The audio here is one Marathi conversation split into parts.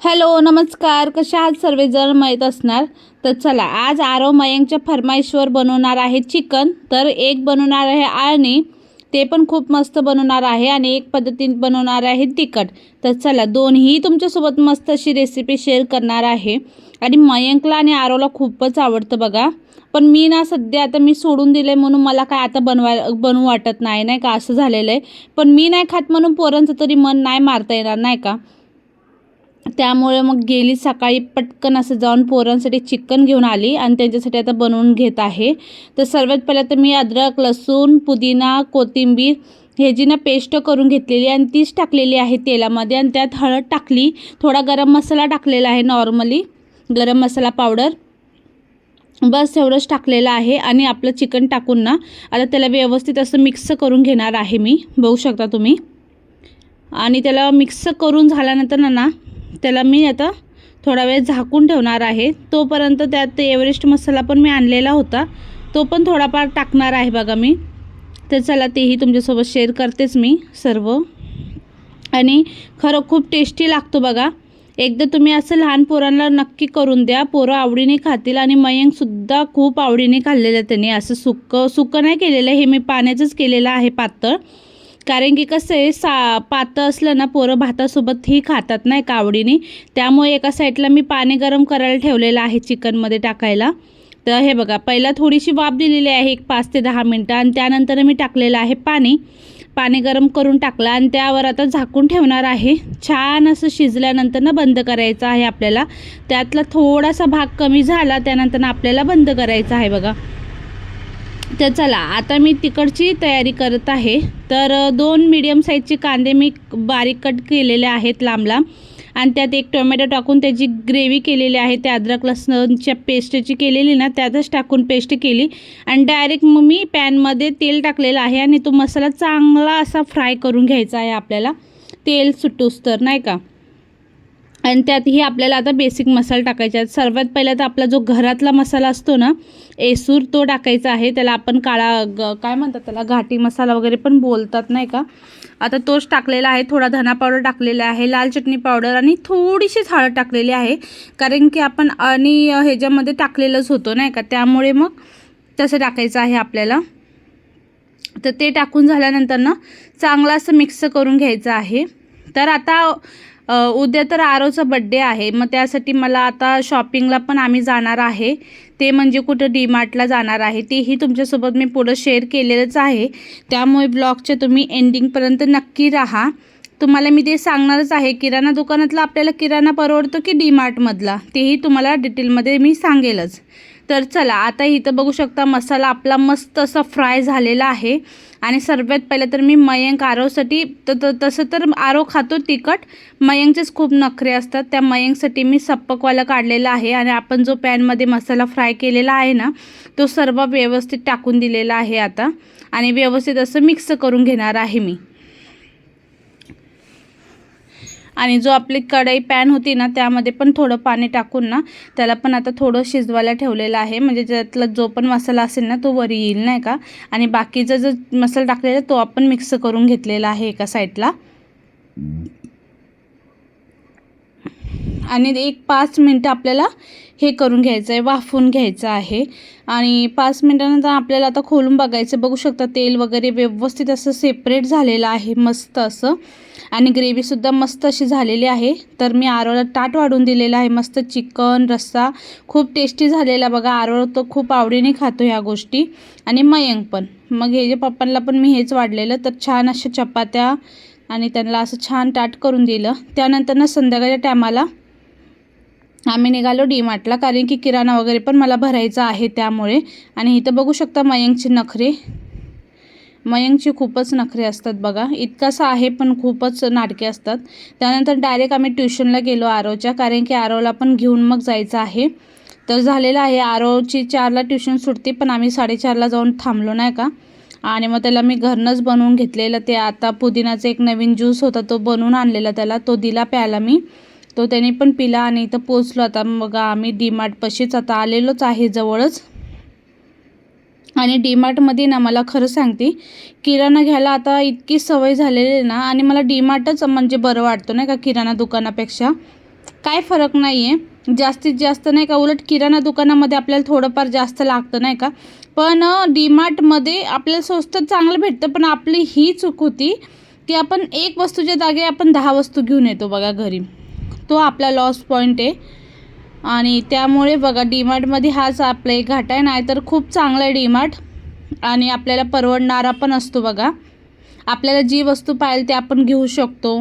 हॅलो नमस्कार, कशा आहात सर्वजण माहीत असणार. तर चला, आज आरव मयंकच्या फरमाईशवर बनवणार आहे चिकन. तर एक बनवणार आहे आणि ते पण खूप मस्त बनवणार आहे आणि एक पद्धतीने बनवणार आहे तिखट. तर चला, दोन्ही तुमच्यासोबत मस्त अशी रेसिपी शेअर करणार आहे. आणि मयंकला आणि आरवला खूपच आवडतं बघा. पण मी ना सध्या आता मी सोडून दिले म्हणून मला काय आता बनवू वाटत नाही का, असं झालेलं आहे. पण मी नाही खात म्हणून पोरांचं तरी मन नाही मारता येणार नाही का. त्यामुळे मग गेली सकाळी पटकन असं जाऊन पोरांसाठी चिकन घेऊन आली आणि त्यांच्यासाठी आता बनवून घेत आहे. तर सर्वात पहिलं तर मी अद्रक, लसूण, पुदिना, कोथिंबीर ह्याची ना पेस्ट करून घेतलेली आणि तीच टाकलेली आहे तेलामध्ये. आणि त्यात हळद टाकली, थोडा गरम मसाला टाकलेला आहे, नॉर्मली गरम मसाला पावडर, बस एवढंच टाकलेलं आहे. आणि आपलं चिकन टाकून ना आता त्याला व्यवस्थित असं मिक्स करून घेणार आहे मी, बघू शकता तुम्ही. आणि त्याला मिक्स करून झाल्यानंतर ना त्याला मी आता थोडा वेळ झाकून ठेवणार आहे. तोपर्यंत त्यात एव्हरेस्ट मसाला पण मी आणलेला होता, तो पण थोडाफार टाकणार आहे बघा मी. तर चला, तेही तुमच्यासोबत शेअर करतेच मी सर्व. आणि खरं खूप टेस्टी लागतो बघा. एकदा तुम्ही असं लहान पोरांना नक्की करून द्या, पोरं आवडीने खातील. आणि मयंकसुद्धा खूप आवडीने खाल्लेलं त्यांनी. असं सुक्कं नाही केलेलं, हे मी पाण्याचंच केलेलं आहे पातळ. कारण की कसं आहे, पातळ असलं ना पोरं भातासोबतही खातात नाही का आवडीने. त्यामुळे एका साईडला मी पाणी गरम करायला ठेवलेलं आहे चिकनमध्ये टाकायला. तर हे बघा, पहिला थोडीशी वाफ दिलेली आहे, एक 5 ते 10 मिनटं. आणि त्यानंतर मी टाकलेलं आहे पाणी गरम करून टाकलं आणि त्यावर आता झाकून ठेवणार आहे. छान असं शिजल्यानंतर ना बंद करायचं आहे आपल्याला. त्यातला थोडासा भाग कमी झाला त्यानंतर आपल्याला बंद करायचं आहे बघा. तर चला, आता मी तिकडची तयारी करत आहे. तर 2 मीडियम साईजचे कांदे मी बारीक कट केलेले आहेत लांब लांब. आणि त्यात एक टोमॅटो टाकून त्याची ग्रेव्ही केलेली आहे. त्या अद्रक लसणच्या पेस्टची केलेली ना, त्यातच टाकून पेस्ट केली. आणि डायरेक्ट मग मी पॅनमध्ये तेल टाकलेलं आहे आणि तो मसाला चांगला असा फ्राय करून घ्यायचा आहे आपल्याला, तेल सुटूस तर नाही का. आणि त्यातही आपल्याला आता बेसिक मसाला टाकायचे आहेत. सर्वात पहिला तर आपला जो घरातला मसाला असतो ना, एसूर, तो टाकायचा आहे. त्याला आपण काय म्हणतात त्याला, घाटी मसाला वगैरे पण बोलतात नाही का. आता तोच टाकलेला आहे. थोडा धना पावडर टाकलेला आहे, लाल चटणी पावडर आणि थोडीशीच हळद टाकलेली आहे. कारण की आपण आणि ह्याच्यामध्ये टाकलेलंच होतं नाही का, त्यामुळे मग तसं टाकायचं आहे आपल्याला. तर ते टाकून झाल्यानंतर ना चांगलं असं मिक्स करून घ्यायचं आहे. तर आता उद्या तर आरवचा बड्डे आहे. मग त्यासाठी मला आता शॉपिंगला पण आम्ही जाणार आहे. ते म्हणजे कुठं डीमार्टला जाणार आहे, तेही तुमच्यासोबत मी पुढं शेअर केलेलंच आहे. त्यामुळे ब्लॉगच्या तुम्ही एंडिंगपर्यंत नक्की राहा. तुम्हाला मी ते सांगणारच आहे, किराणा दुकानातला आपल्याला किराणा परवडतो की डीमार्टमधला, तेही तुम्हाला डिटेलमध्ये मी सांगेलच. तर चला, आता इथं बघू शकता मसाला आपला मस्त असा फ्राय झालेला आहे. आणि सर्वात पहिलं तर मी मयंक आरवसाठी, तसं तर आरव खातो तिखट, मयंकचेच खूप नखरे असतात. त्या मयंकसाठी मी सप्पकवाला काढलेला आहे. आणि आपण जो पॅनमध्ये मसाला फ्राय केलेला आहे ना, तो सर्व व्यवस्थित टाकून दिलेला आहे आता. आणि व्यवस्थित असं मिक्स करून घेणार आहे मी. आणि जो आपली कढई पॅन होती ना, त्यामध्ये पण थोडं पाणी टाकून ना त्याला पण आता थोडं शिजवायला ठेवलेलं आहे. म्हणजे त्यातला जो पण मसाला असेल ना तो वरी येईल नाही का. आणि बाकीचा जो मसाला टाकलेला तो आपण मिक्स करून घेतलेला आहे एका साईडला. आणि 1-5 मिनटं आपल्याला हे करून घ्यायचं आहे, वाफवून घ्यायचं आहे. आणि 5 मिनटानंतर आपल्याला आता खोलून बघायचं. बघू शकता तेल वगैरे व्यवस्थित असं सेपरेट झालेलं आहे मस्त असं. आणि ग्रेव्हीसुद्धा मस्त अशी झालेली आहे. तर मी आरवला ताट वाढून दिलेलं आहे. मस्त चिकन रस्सा खूप टेस्टी झालेला बघा. आरव तो खूप आवडीने खातो ह्या गोष्टी, आणि मयंक पण. मग हे जे पप्पांना पण मी हेच वाढलेलं. तर छान अशा चपात्या आणि त्यांना असं छान ताट करून दिलं. त्यानंतर ना संध्याकाळच्या टायमाला आम्ही निघालो डीमार्टला, कारण की किराणा वगैरे पण मला भरायचा आहे त्यामुळे. आणि इथं बघू शकता मयंकचे नखरे, मयंकचे खूपच नखरे असतात बघा. इतकासा आहे पण खूपच नाटके असतात. त्यानंतर डायरेक्ट आम्ही ट्युशनला गेलो आरवच्या, कारण की आरवला पण घेऊन मग जायचं आहे. तर झालेलं आहे, आरवची 4ला ट्युशन सुटते, पण आम्ही 4:30ला जाऊन थांबलो नाही का. आणि मग त्याला मी घरनंच बनवून घेतलेलं. ते आता पुदिनाचा एक नवीन ज्यूस होता, तो बनवून आणलेला त्याला, तो दिला प्यायला मी. तो त्याने पण पिला. आणि इथं पोचलो आता. मग आम्ही डीमार्टपाशीच आता आलेलोच आहे, जवळच. आणि डीमार्टमध्ये ना मला खरं सांगते, किराणा घ्यायला आता इतकी सवय झालेली आहे ना, आणि मला डीमार्टच म्हणजे बरं वाटतं नाही का किराणा दुकानापेक्षा. काय फरक नाही आहे जास्तीत जास्त, नाही का. उलट किराणा दुकानामध्ये आपल्याला थोडंफार जास्त लागतं, नाही का. पण डीमार्टमध्ये आपल्याला स्वस्त चांगलं भेटतं. पण आपली ही चूक होती की आपण एक वस्तूच्या जागी आपण 10 वस्तू घेऊन येतो बघा घरी. तो आपला लॉस पॉईंट आहे. आणि त्यामुळे बघा डीमार्टमध्ये हाच आपला एक घाटा आहे. नाहीतर खूप चांगलं आहे डीमार्ट आणि आपल्याला परवडणारा पण असतो बघा. आपल्याला जी वस्तू पाहिजे ते आपण घेऊ शकतो.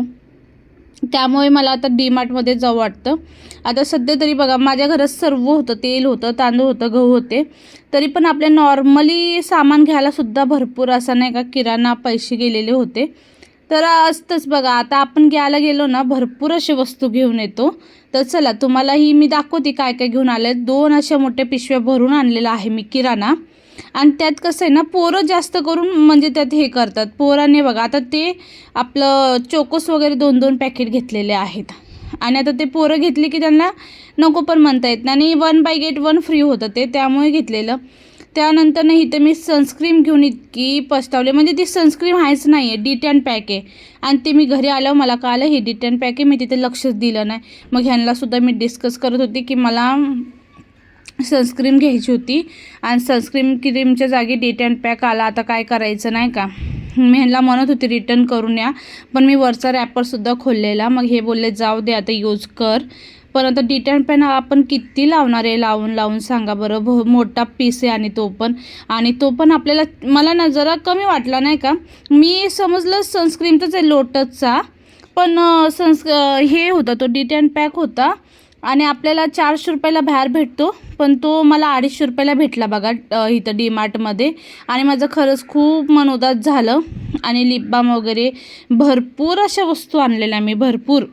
त्यामुळे मला आता डीमार्टमध्ये जावं वाटतं. आता सध्या तरी बघा माझ्या घरात सर्व होतं, तेल होतं, तांदूळ होतं, गहू होते. तरी पण आपल्या नॉर्मली सामान घ्यायलासुद्धा भरपूर असा, नाही का, किराणा पैसे गेलेले होते. तर असतंच बघा. आता आपण घ्यायला गेलो ना भरपूर अशी वस्तू घेऊन येतो. तर चला तुम्हालाही मी दाखवते काय काय घेऊन आले. 2 अशा मोठ्या पिशव्या भरून आणलेला आहे मी किराणा. आणि त्यात कसं आहे ना, पोरं जास्त करून म्हणजे त्यात हे करतात. पोरांनी बघा आता ते आपलं चोकोस वगैरे 2-2 पॅकेट घेतलेले आहेत. आणि आता ते पोरं घेतली की त्यांना नको पण म्हणता येत नाही. आणि 1 बाय गेट 1 फ्री होतं ते, त्यामुळे घेतलेलं. त्यानंतर नाही इथं मी सनस्क्रीम घेऊन इतकी पस्तावले. म्हणजे ती सनस्क्रीम आहेच नाही आहे, D10 पॅक आहे. आणि ते मी घरी आल्यावर मला कळालं हे D10 पॅक आहे. मी तिथे लक्षच दिलं नाही. मग ह्यांनासुद्धा मी डिस्कस करत होती की मला सनस्क्रीम घ्यायची होती आणि सनस्क्रीम क्रीमच्या जागी D10 पॅक आला. आता काय करायचं, नाही का. मी ह्यांना म्हणत होती रिटर्न करून या, पण मी वरचा रॅपरसुद्धा खोललेला. मग हे बोलले जाऊ दे आता यूज कर. पण आता D10 पॅक आपण किती लावणार आहे, लावून सांगा बरं. मोठा पीस आहे आणि तो पण आपल्याला मला ना जरा कमी वाटला, नाही का. मी समजलं सनस्क्रीमचाच आहे लोटसचा, पण हे होता तो D10 पॅक होता. आणि आपल्याला 400 रुपयाला बाहेर भेटतो, पण तो मला 250 रुपयाला भेटला बघा इथं डीमार्टमध्ये. आणि माझं खरंच खूप मन उदास झालं. आणि लिप बाम वगैरे भरपूर अशा वस्तू आणलेल्या मी, भरपूर.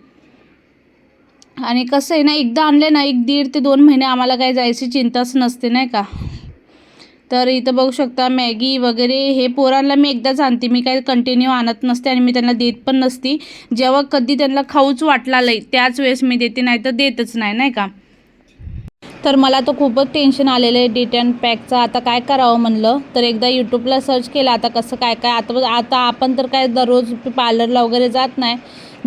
आणि कसं आहे ना, एकदा आणले ना 1-1.5 ते 2 महिने आम्हाला काय जायची चिंताच नसते, नाही का. तर इथं बघू शकता मॅगी वगैरे हे पोरांना मी एकदाच आणते. मी काय कंटिन्यू आणत नसते आणि मी त्यांना देत पण नसती. जेव्हा कधी त्यांना खाऊच वाटला लई त्याच वेळेस मी देते, नाही तर देतच नाही, नाही का. तर मला तर खूपच टेन्शन आलेलं आहे D10 पॅकचं. आता काय करावं म्हणलं तर एकदा यूट्यूबला सर्च केलं आता कसं काय काय. आता आपण तर काय दररोज पार्लरला वगैरे जात नाही,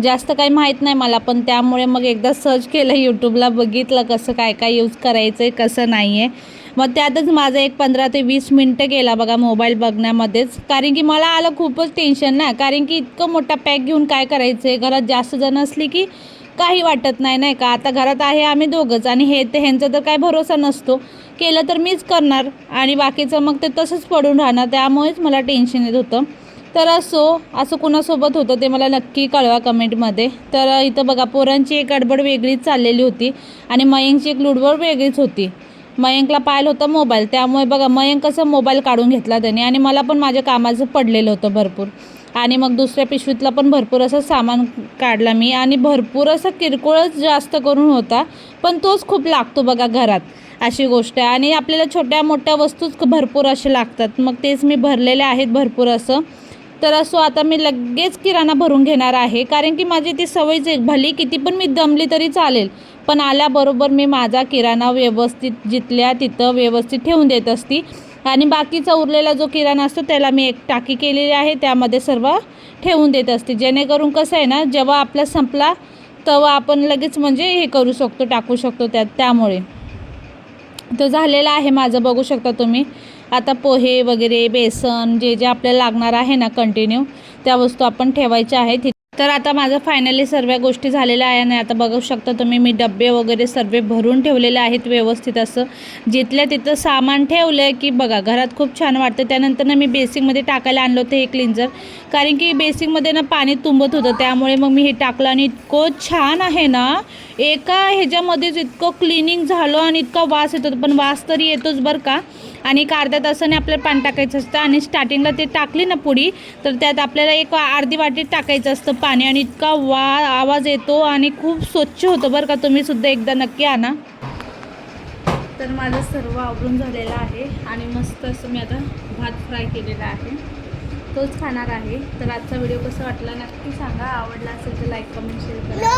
जास्त काही माहीत नाही मला. पण त्यामुळे मग एकदा सर्च केलं यूट्यूबला, बघितलं कसं काय काय यूज करायचं आहे कसं नाही आहे. मग त्यातच माझं एक 15 ते 20 मिनटं गेला बघा मोबाईल बघण्यामध्येच. कारण की मला आलं खूपच टेन्शन ना, कारण की इतकं मोठा पॅक घेऊन काय करायचं आहे. घरात जास्त जण असली की काही वाटत नाही, नाही का. आता घरात आहे आम्ही दोघंच आणि ह्यांचा तर काय भरोसा नसतो. केलं तर मीच करणार आणि बाकीचं मग ते तसंच पडून राहणार. त्यामुळेच मला टेन्शन येत होतं. तर असं कुणासोबत होतं ते मला नक्की कळवा कमेंटमध्ये. तर इथं बघा पोरांची एक गडबड वेगळीच चाललेली होती आणि मयंकची एक लुडबड वेगळीच होती. मयंकला पाहिलं होतं मोबाईल, त्यामुळे बघा मयंक कसं मोबाईल काढून घेतला त्याने. आणि मला पण माझ्या कामाचं पडलेलं होतं भरपूर. आणि मग दुसऱ्या पिशवीतला पण भरपूर असं सामान काढला मी. आणि भरपूर असं किरकोळच जास्त करून होता, पण तोच खूप लागतो बघा घरात, अशी गोष्ट आहे. आणि आपल्याला छोट्या मोठ्या वस्तूच भरपूर असे लागतात, मग तेच मी भरलेले आहेत भरपूर असं. तर आता मी लगेच किराणा भरून घेणार आहे, कारण की माझी ती सवयच आहे. भली किती पण मी दमली तरी चालेल, पण आल्याबरोबर मी माझा किराणा व्यवस्थित जिथल्या तिथं व्यवस्थित ठेवून देत असते. आणि बाकीचा उरलेला जो किराणा असतो त्याला मी एक टाकी केलेली आहे, त्यामध्ये सर्व ठेवून देत असते. जेणेकरून कसं आहे ना, जेव्हा आपला संपला तेव्हा आपण लगेच म्हणजे हे करू शकतो, टाकू शकतो त्यामुळे. तर झालेलं आहे माझं, बघू शकता तुम्ही. आता पोहे वगैरे बेसन जे जे आपल्याला लागणार आहे ना कंटिन्यू, त्या वस्तू आपण ठेवायच्या आहेत. तर आता माझं फायनली सर्व गोष्टी झालेल्या आहे. आणि आता बघू शकता तुम्ही मी डबे वगैरे सर्व भरून ठेवलेले आहेत व्यवस्थित. असं जिथल्या तिथं सामान ठेवलं आहे की बघा घरात खूप छान वाटतं. त्यानंतर ना मी बेसिकमध्ये टाकायला आणलं होतं हे क्लिन्झर, कारण की बेसिकमध्ये ना पाणी तुंबत होतं, त्यामुळे मग मी हे टाकलं. आणि इतकं छान आहे ना, एका ह्याच्यामध्येच इतकं क्लिनिंग झालं आणि इतका वास येतो. पण वास तरी येतोच बरं का. आणि एक अर्ध्या तासाने आपल्याला पाणी टाकायचं असतं. आणि स्टार्टिंगला ते टाकली ना पुडी, तर त्यात आपल्याला एक अर्धी वाटीत टाकायचं असतं पाणी. आणि इतका आवाज येतो आणि खूप स्वच्छ होतं बरं का. तुम्हीसुद्धा एकदा नक्की आणा. तर माझं सर्व आवरून झालेलं आहे आणि मस्त असं मी आता भात फ्राय केलेला आहे, तोच खाणार आहे. तर आजचा व्हिडिओ कसा वाटला नक्की सांगा. आवडला असेल तर लाईक कमेंट शेअर करा.